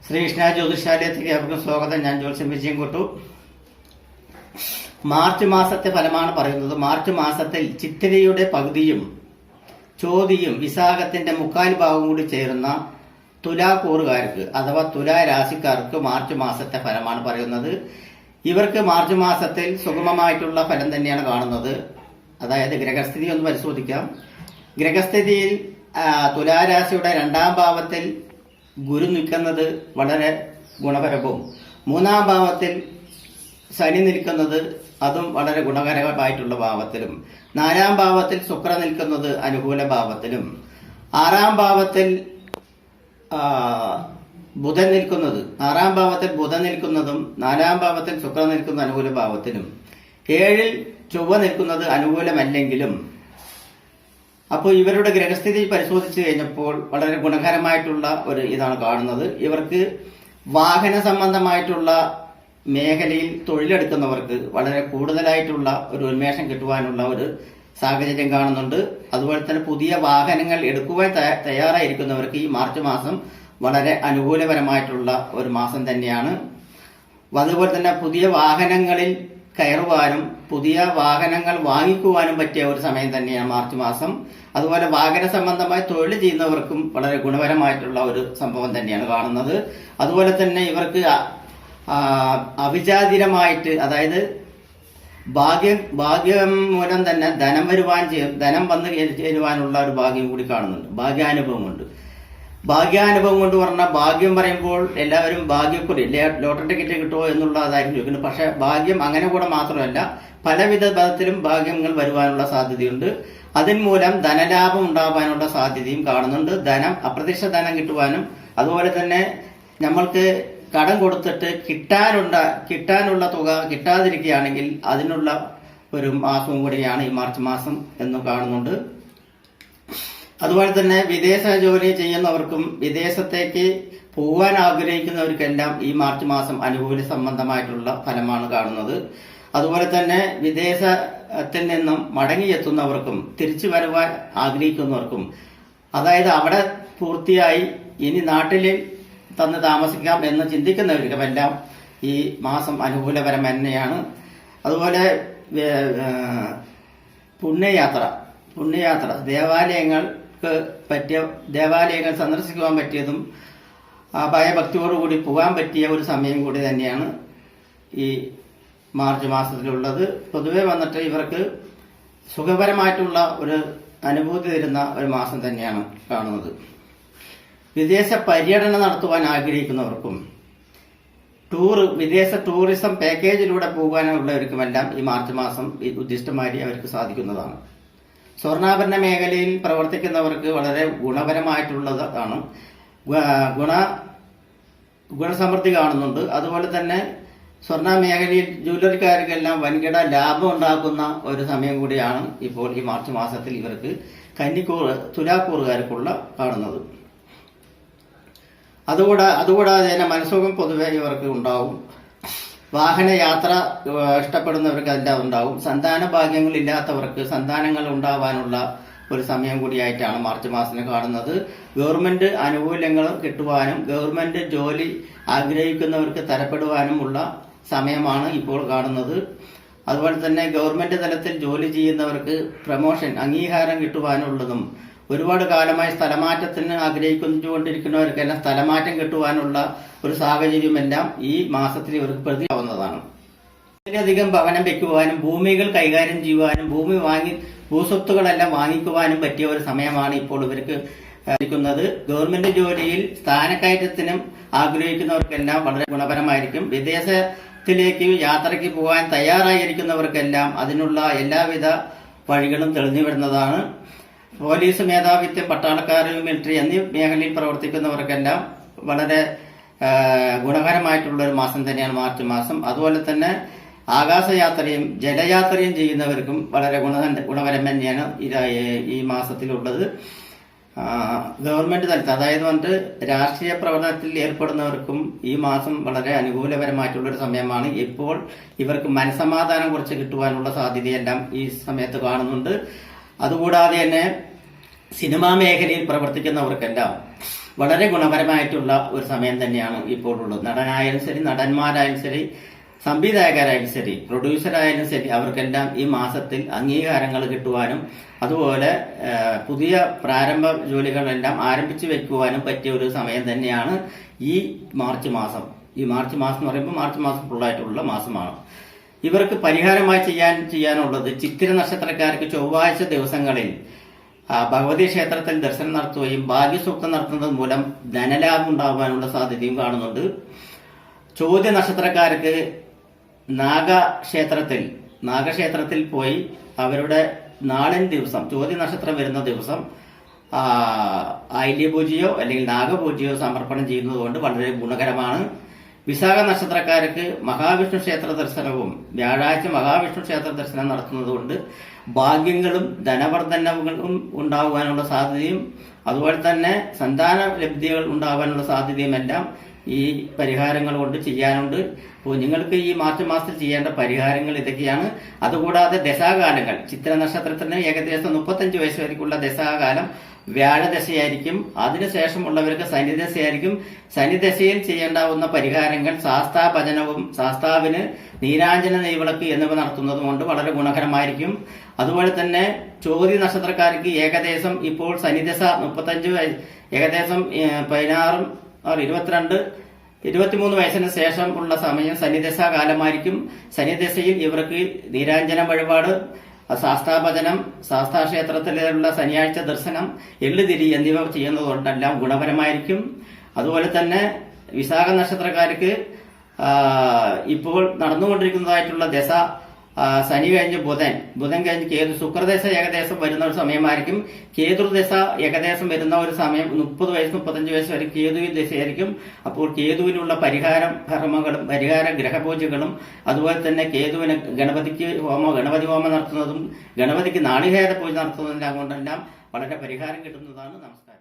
ശ്രീകൃഷ്ണ ജ്യോതിഷാലയത്തിലേക്ക് അവർക്കും സ്വാഗതം. ഞാൻ ജ്യോത്സ്യം വിജയൻകുട്ടു. മാർച്ച് മാസത്തെ ഫലമാണ് പറയുന്നത്. മാർച്ച് മാസത്തിൽ ചിത്തിരയുടെ പകുതിയും ചോതിയും വിശാഖത്തിന്റെ മുക്കാൽ ഭാഗവും കൂടി ചേരുന്ന തുലാക്കൂറുകാർക്ക് അഥവാ തുലാ രാശിക്കാർക്ക് മാർച്ച് മാസത്തെ ഫലമാണ് പറയുന്നത്. ഇവർക്ക് മാർച്ച് മാസത്തിൽ സുഗമമായിട്ടുള്ള ഫലം തന്നെയാണ് കാണുന്നത്. അതായത് ഗ്രഹസ്ഥിതി ഒന്ന് പരിശോധിക്കാം. ഗ്രഹസ്ഥിതിയിൽ തുലാരാശിയുടെ 2ാം ഭാവത്തിൽ ഗുരു നിൽക്കുന്നത് വളരെ ഗുണപരവും, 3ാം ഭാവത്തിൽ ശനി നിൽക്കുന്നത് അതും വളരെ ഗുണകരമായിട്ടുള്ള ഭാവത്തിലും, 4ാം ഭാവത്തിൽ ശുക്ര നിൽക്കുന്നത് അനുകൂല ഭാവത്തിലും, 6ാം ഭാവത്തിൽ ബുധൻ നിൽക്കുന്നത് 6ാം ഭാവത്തിൽ ബുധൻ നിൽക്കുന്നതും 4ാം ഭാവത്തിൽ ശുക്ര നിൽക്കുന്ന അനുകൂല ഭാവത്തിലും, 7ൽ ചൊവ്വ നിൽക്കുന്നത് അനുകൂലമല്ലെങ്കിലും. അപ്പോൾ ഇവരുടെ ഗ്രഹസ്ഥിതി പരിശോധിച്ചു കഴിഞ്ഞപ്പോൾ വളരെ ഗുണകരമായിട്ടുള്ള ഒരു ഇതാണ് കാണുന്നത്. ഇവർക്ക് വാഹന സംബന്ധമായിട്ടുള്ള മേഖലയിൽ തൊഴിലെടുക്കുന്നവർക്ക് വളരെ കൂടുതലായിട്ടുള്ള ഒരു ഉന്മേഷം കിട്ടുവാനുള്ള ഒരു സാഹചര്യം കാണുന്നുണ്ട്. അതുപോലെ തന്നെ പുതിയ വാഹനങ്ങൾ എടുക്കുവാൻ തയ്യാറായിരിക്കുന്നവർക്ക് ഈ മാർച്ച് മാസം വളരെ അനുകൂലപരമായിട്ടുള്ള ഒരു മാസം തന്നെയാണ്. അതുപോലെ തന്നെ പുതിയ വാഹനങ്ങളിൽ കയറുവാനും പുതിയ വാഹനങ്ങൾ വാങ്ങിക്കുവാനും പറ്റിയ ഒരു സമയം തന്നെയാണ് മാർച്ച് മാസം. അതുപോലെ വാഹന സംബന്ധമായി തൊഴിൽ ചെയ്യുന്നവർക്കും വളരെ ഗുണപരമായിട്ടുള്ള ഒരു സംഭവം തന്നെയാണ് കാണുന്നത്. അതുപോലെ തന്നെ ഇവർക്ക് അവിചാരിതമായിട്ട്, അതായത് ഭാഗ്യം മൂലം തന്നെ ധനം വന്നു ചേരുവാനുള്ള ഒരു ഭാഗ്യം കൂടി കാണുന്നുണ്ട്. ഭാഗ്യാനുഭവം കൊണ്ട് പറഞ്ഞാൽ, ഭാഗ്യം പറയുമ്പോൾ എല്ലാവരും ഭാഗ്യക്കുറി ലോട്ടറി ടിക്കറ്റ് കിട്ടുമോ എന്നുള്ളതായിരിക്കും ചോദിക്കുന്നത്. പക്ഷെ ഭാഗ്യം അങ്ങനെ കൂടെ മാത്രമല്ല, പലവിധ പദത്തിലും ഭാഗ്യങ്ങൾ വരുവാനുള്ള സാധ്യതയുണ്ട്. അതിന് മൂലം ധനലാഭം ഉണ്ടാവാനുള്ള സാധ്യതയും കാണുന്നുണ്ട്. അപ്രതീക്ഷിത ധനം കിട്ടുവാനും, അതുപോലെ തന്നെ നമ്മൾക്ക് കടം കൊടുത്തിട്ട് കിട്ടാനുള്ള തുക കിട്ടാതിരിക്കുകയാണെങ്കിൽ അതിനുള്ള ഒരു മാസവും കൂടിയാണ് ഈ മാർച്ച് മാസം എന്ന് കാണുന്നുണ്ട്. അതുപോലെ തന്നെ വിദേശ ജോലി ചെയ്യുന്നവർക്കും വിദേശത്തേക്ക് പോകാൻ ആഗ്രഹിക്കുന്നവർക്കെല്ലാം ഈ മാർച്ച് മാസം അനുകൂല സംബന്ധമായിട്ടുള്ള ഫലമാണ് കാണുന്നത്. അതുപോലെ തന്നെ വിദേശത്തിൽ നിന്നും മടങ്ങിയെത്തുന്നവർക്കും തിരിച്ചു വരുവാൻ ആഗ്രഹിക്കുന്നവർക്കും, അതായത് അവിടെ പൂർത്തിയായി ഇനി നാട്ടിൽ തന്ന് താമസിക്കാം എന്ന് ചിന്തിക്കുന്നവർക്കുമെല്ലാം ഈ മാസം അനുകൂലപരം തന്നെയാണ്. അതുപോലെ പുണ്യയാത്ര ദേവാലയങ്ങൾ സന്ദർശിക്കുവാൻ പറ്റിയതും ഭയഭക്തിയോടുകൂടി പോകാൻ പറ്റിയ ഒരു സമയം കൂടി തന്നെയാണ് ഈ മാർച്ച് മാസത്തിലുള്ളത്. പൊതുവെ വന്നിട്ട് ഇവർക്ക് സുഖപരമായിട്ടുള്ള ഒരു അനുഭൂതി തരുന്ന ഒരു മാസം തന്നെയാണ് കാണുന്നത്. വിദേശ പര്യടനം നടത്തുവാൻ ആഗ്രഹിക്കുന്നവർക്കും വിദേശ ടൂറിസം പാക്കേജിലൂടെ പോകാനുള്ളവർക്കുമെല്ലാം ഈ മാർച്ച് മാസം ഉദ്ദിഷ്ടമായി അവർക്ക് സാധിക്കുന്നതാണ്. സ്വർണ്ണാഭരണ മേഖലയിൽ പ്രവർത്തിക്കുന്നവർക്ക് വളരെ ഗുണപരമായിട്ടുള്ളതാണ്. ഗുണസമൃദ്ധി കാണുന്നുണ്ട്. അതുപോലെ തന്നെ സ്വർണ്ണ മേഖലയിൽ ജ്വല്ലറിക്കാർക്കെല്ലാം വൻകിട ലാഭം ഉണ്ടാക്കുന്ന ഒരു സമയം കൂടിയാണ് ഇപ്പോൾ ഈ മാർച്ച് മാസത്തിൽ ഇവർക്ക് തുലാക്കൂറുകാർക്കുള്ള കാണുന്നത്. അതുകൂടാതെ തന്നെ മനസ്സുഖം പൊതുവെ ഇവർക്ക് ഉണ്ടാവും. വാഹനയാത്ര ഇഷ്ടപ്പെടുന്നവർക്ക് എല്ലാം ഉണ്ടാവും. സന്താന ഭാഗ്യങ്ങൾ ഇല്ലാത്തവർക്ക് സന്താനങ്ങൾ ഉണ്ടാവാനുള്ള ഒരു സമയം കൂടിയായിട്ടാണ് മാർച്ച് മാസത്തിന് കാണുന്നത്. ഗവൺമെന്റ് ആനുകൂല്യങ്ങൾ കിട്ടുവാനും ഗവൺമെന്റ് ജോലി ആഗ്രഹിക്കുന്നവർക്ക് തരപ്പെടുവാനുമുള്ള സമയമാണ് ഇപ്പോൾ കാണുന്നത്. അതുപോലെ തന്നെ ഗവൺമെന്റ് തലത്തിൽ ജോലി ചെയ്യുന്നവർക്ക് പ്രമോഷൻ അംഗീകാരം കിട്ടുവാനുള്ളതും, ഒരുപാട് കാലമായി സ്ഥലമാറ്റത്തിന് ആഗ്രഹിച്ചുകൊണ്ടിരിക്കുന്നവർക്കെല്ലാം സ്ഥലമാറ്റം കിട്ടുവാനുള്ള ഒരു സാഹചര്യമെല്ലാം ഈ മാസത്തിൽ ഇവർക്ക് പ്രതിയാവുന്നതാണ്. വളരെയധികം ഭവനം വയ്ക്കുവാനും ഭൂമികൾ കൈകാര്യം ചെയ്യുവാനും ഭൂസ്വത്തുകളെല്ലാം വാങ്ങിക്കുവാനും പറ്റിയ ഒരു സമയമാണ് ഇപ്പോൾ ഇവർക്ക് ിക്കുന്നത്. ഗവൺമെന്റ് ജോലിയിൽ സ്ഥാനക്കയറ്റത്തിനും ആഗ്രഹിക്കുന്നവർക്കെല്ലാം വളരെ ഗുണപരമായിരിക്കും. വിദേശത്തിലേക്ക് യാത്രയ്ക്ക് പോകാൻ തയ്യാറായിരിക്കുന്നവർക്കെല്ലാം അതിനുള്ള എല്ലാവിധ വഴികളും തെളിഞ്ഞു വരുന്നതാണ്. പോലീസ് മേധാവിത്വം, പട്ടാളക്കാർ, മിലിറ്ററി എന്നീ മേഖലയിൽ പ്രവർത്തിക്കുന്നവർക്കെല്ലാം വളരെ ഗുണകരമായിട്ടുള്ള ഒരു മാസം തന്നെയാണ് മാർച്ച് മാസം. അതുപോലെ തന്നെ ആകാശയാത്രയും ജലയാത്രയും ചെയ്യുന്നവർക്കും വളരെ ഗുണകരം തന്നെയാണ് ഈ മാസത്തിലുള്ളത്. ഗവൺമെന്റ് തലത്തിൽ, അതായത് വന്നിട്ട് രാഷ്ട്രീയ പ്രവർത്തനത്തിൽ ഏർപ്പെടുന്നവർക്കും ഈ മാസം വളരെ അനുകൂലപരമായിട്ടുള്ള ഒരു സമയമാണ്. ഇപ്പോൾ ഇവർക്ക് മനസമാധാനം കുറച്ച് കിട്ടുവാനുള്ള സാധ്യതയെല്ലാം ഈ സമയത്ത് കാണുന്നുണ്ട്. അതുകൂടാതെ തന്നെ സിനിമാ മേഖലയിൽ പ്രവർത്തിക്കുന്നവർക്കെല്ലാം വളരെ ഗുണപരമായിട്ടുള്ള ഒരു സമയം തന്നെയാണ് ഇപ്പോൾ ഉള്ളത്. നടനായാലും ശരി, നടന്മാരായാലും ശരി, സംവിധായകരായാലും ശരി, പ്രൊഡ്യൂസറായാലും ശരി, അവർക്കെല്ലാം ഈ മാസത്തിൽ അംഗീകാരങ്ങൾ കിട്ടുവാനും അതുപോലെ പുതിയ പ്രാരംഭ ജോലികളെല്ലാം ആരംഭിച്ചു വെക്കുവാനും പറ്റിയ ഒരു സമയം തന്നെയാണ് ഈ മാർച്ച് മാസം. ഈ മാർച്ച് മാസം എന്ന് പറയുമ്പോൾ മാർച്ച് മാസം ഫുള്ളായിട്ടുള്ള മാസമാണ്. ഇവർക്ക് പരിഹാരമായി ചെയ്യാനുള്ളത് ചിത്തിര നക്ഷത്രക്കാർക്ക് ചൊവ്വാഴ്ച ദിവസങ്ങളിൽ ഭഗവതി ക്ഷേത്രത്തിൽ ദർശനം നടത്തുകയും ഭാഗ്യസൂക്തം നടത്തുന്നത് മൂലം ധനലാഭം ഉണ്ടാകാനുള്ള സാധ്യതയും കാണുന്നുണ്ട്. ചോദ്യ നക്ഷത്രക്കാർക്ക് നാഗക്ഷേത്രത്തിൽ പോയി അവരുടെ നാളൻ ദിവസം, ചോദ്യ നക്ഷത്രം വരുന്ന ദിവസം ആയില്യപൂജയോ അല്ലെങ്കിൽ നാഗപൂജയോ സമർപ്പണം ചെയ്യുന്നത് കൊണ്ട് വളരെ ഗുണകരമാണ്. വിശാഖ നക്ഷത്രക്കാർക്ക് മഹാവിഷ്ണു ക്ഷേത്ര ദർശനവും വ്യാഴാഴ്ച മഹാവിഷ്ണു ക്ഷേത്ര ദർശനം നടത്തുന്നതുകൊണ്ട് ഭാഗ്യങ്ങളും ധനവർദ്ധനവും ഉണ്ടാകുവാനുള്ള സാധ്യതയും അതുപോലെ തന്നെ സന്താന ലബ്ധികൾ ഉണ്ടാകാനുള്ള സാധ്യതയും എല്ലാം ഈ പരിഹാരങ്ങൾ കൊണ്ട് ചെയ്യാനുണ്ട്. അപ്പോൾ നിങ്ങൾക്ക് ഈ മാർച്ച് മാസത്തിൽ ചെയ്യേണ്ട പരിഹാരങ്ങൾ ഇതൊക്കെയാണ്. അതുകൂടാതെ ദശാകാലങ്ങൾ, ചിത്ര നക്ഷത്രത്തിന് ഏകദേശം 35 വയസ്സ് വരെയുള്ള ദശാകാലം വ്യാഴദശയായിരിക്കും. അതിനുശേഷമുള്ളവർക്ക് ശനിദശയായിരിക്കും. ശനിദശയിൽ ചെയ്യേണ്ടാവുന്ന പരിഹാരങ്ങൾ ശാസ്താഭജനവും ശാസ്താവിന് നീരാഞ്ജന നെയ്വിളക്ക് എന്നിവ നടത്തുന്നത് കൊണ്ട് വളരെ ഗുണകരമായിരിക്കും. അതുപോലെ തന്നെ ചോദ്യ നക്ഷത്രക്കാർക്ക് ഏകദേശം ഇപ്പോൾ ശനിദശ 35 ഏകദേശം 16 23 വയസ്സിന് ശേഷം ഉള്ള സമയം ശനിദശ കാലമായിരിക്കും. ശനിദശയിൽ ഇവർക്ക് നീരാഞ്ജന വഴിപാട്, ശാസ്താഭജനം, ശാസ്താക്ഷേത്രത്തിലുള്ള ശനിയാഴ്ച ദർശനം, എള്ളുതിരി എന്നിവ ചെയ്യുന്നതുകൊണ്ടെല്ലാം ഗുണപരമായിരിക്കും. അതുപോലെ തന്നെ വിശാഖ നക്ഷത്രക്കാർക്ക് ഇപ്പോൾ നടന്നുകൊണ്ടിരിക്കുന്നതായിട്ടുള്ള ദശ ശനി കഴിഞ്ഞ് ബുധൻ കഴിഞ്ഞ് കേതു, ശുക്രദശ ഏകദേശം വരുന്ന ഒരു സമയമായിരിക്കും. കേതുദശ ഏകദേശം വരുന്ന ഒരു സമയം 30 വയസ്സ് 35 വയസ്സ് വരെ കേതു ദശയായിരിക്കും. അപ്പോൾ കേതുവിനുള്ള കർമ്മങ്ങളും പരിഹാര ഗ്രഹപൂജകളും അതുപോലെ തന്നെ കേതുവിന് ഗണപതി ഹോമം നടത്തുന്നതും ഗണപതിക്ക് നാളികേര പൂജ നടത്തുന്നതെല്ലാം കൊണ്ടെല്ലാം വളരെ പരിഹാരം കിട്ടുന്നതാണ്. നമസ്കാരം.